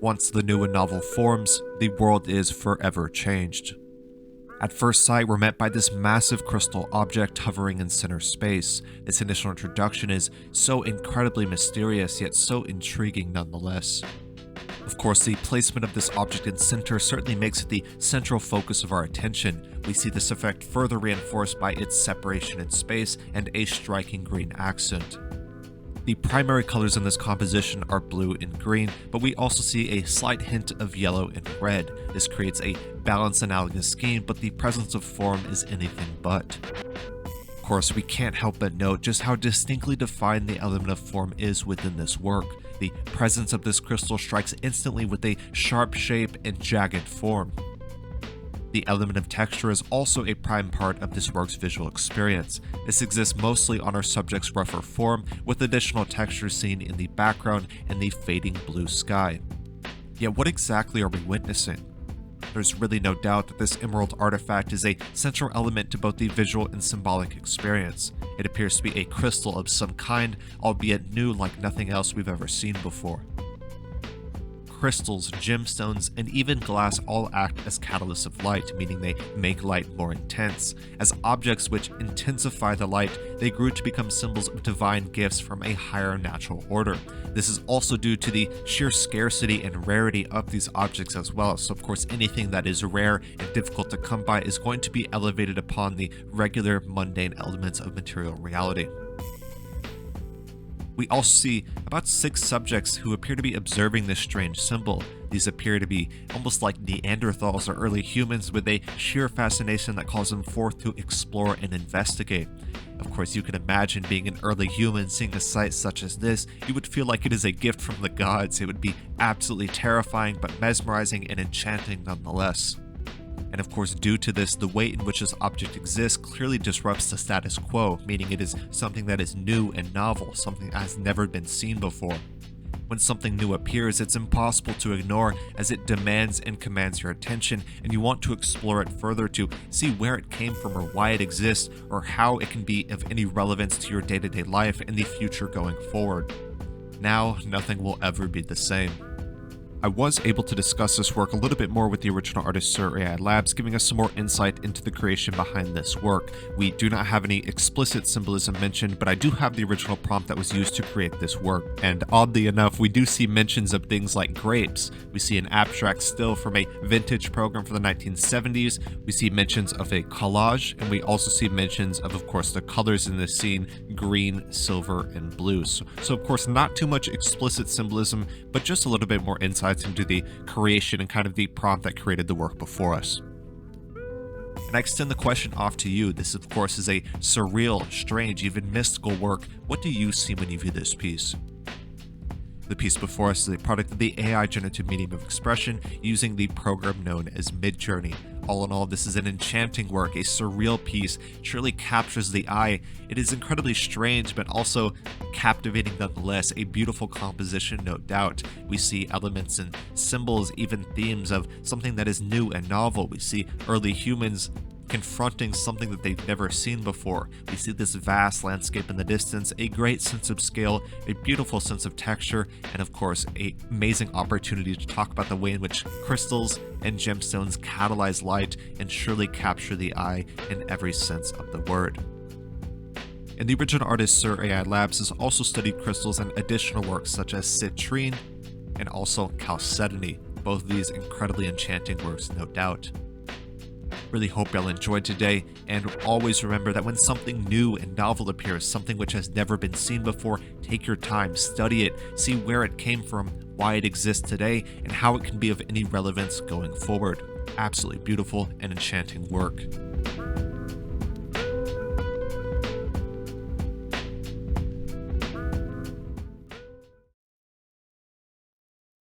Once the new and novel forms, the world is forever changed. At first sight, we're met by this massive crystal object hovering in center space. This initial introduction is so incredibly mysterious, yet so intriguing nonetheless. Of course, the placement of this object in center certainly makes it the central focus of our attention. We see this effect further reinforced by its separation in space and a striking green accent. The primary colors in this composition are blue and green, but we also see a slight hint of yellow and red. This creates a balanced analogous scheme, but the presence of form is anything but. Of course, we can't help but note just how distinctly defined the element of form is within this work. The presence of this crystal strikes instantly with a sharp shape and jagged form. The element of texture is also a prime part of this work's visual experience. This exists mostly on our subject's rougher form, with additional texture seen in the background and the fading blue sky. Yet what exactly are we witnessing? There's really no doubt that this emerald artifact is a central element to both the visual and symbolic experience. It appears to be a crystal of some kind, albeit new like nothing else we've ever seen before. Crystals, gemstones, and even glass all act as catalysts of light, meaning they make light more intense. As objects which intensify the light, they grew to become symbols of divine gifts from a higher natural order. This is also due to the sheer scarcity and rarity of these objects as well, so of course anything that is rare and difficult to come by is going to be elevated upon the regular mundane elements of material reality. We also see about 6 subjects who appear to be observing this strange symbol. These appear to be almost like Neanderthals or early humans with a sheer fascination that calls them forth to explore and investigate. Of course, you can imagine being an early human seeing a sight such as this. You would feel like it is a gift from the gods. It would be absolutely terrifying but mesmerizing and enchanting nonetheless. And of course, due to this, the way in which this object exists clearly disrupts the status quo, meaning it is something that is new and novel, something that has never been seen before. When something new appears, it's impossible to ignore as it demands and commands your attention, and you want to explore it further to see where it came from or why it exists, or how it can be of any relevance to your day-to-day life and the future going forward. Now, nothing will ever be the same. I was able to discuss this work a little bit more with the original artist surea.i Labs, giving us some more insight into the creation behind this work. We do not have any explicit symbolism mentioned, but I do have the original prompt that was used to create this work. And oddly enough, we do see mentions of things like grapes. We see an abstract still from a vintage program from the 1970s. We see mentions of a collage, and we also see mentions of course, the colors in this scene, green, silver, and blue. So of course, not too much explicit symbolism, but just a little bit more insights into the creation and kind of the prompt that created the work before us. And I extend the question off to you. This, of course, is a surreal, strange, even mystical work. What do you see when you view this piece? The piece before us is a product of the AI Generative medium of expression using the program known as Midjourney. All in all, this is an enchanting work, a surreal piece, truly captures the eye. It is incredibly strange, but also captivating nonetheless, a beautiful composition, no doubt. We see elements and symbols, even themes of something that is new and novel. We see early humans confronting something that they've never seen before. We see this vast landscape in the distance, a great sense of scale, a beautiful sense of texture, and of course, an amazing opportunity to talk about the way in which crystals and gemstones catalyze light and surely capture the eye in every sense of the word. And the original artist surea.i Labs has also studied crystals and additional works such as citrine and also chalcedony, both of these incredibly enchanting works, no doubt. Really hope y'all enjoyed today, and always remember that when something new and novel appears, something which has never been seen before, take your time, study it, see where it came from, why it exists today, and how it can be of any relevance going forward. Absolutely beautiful and enchanting work.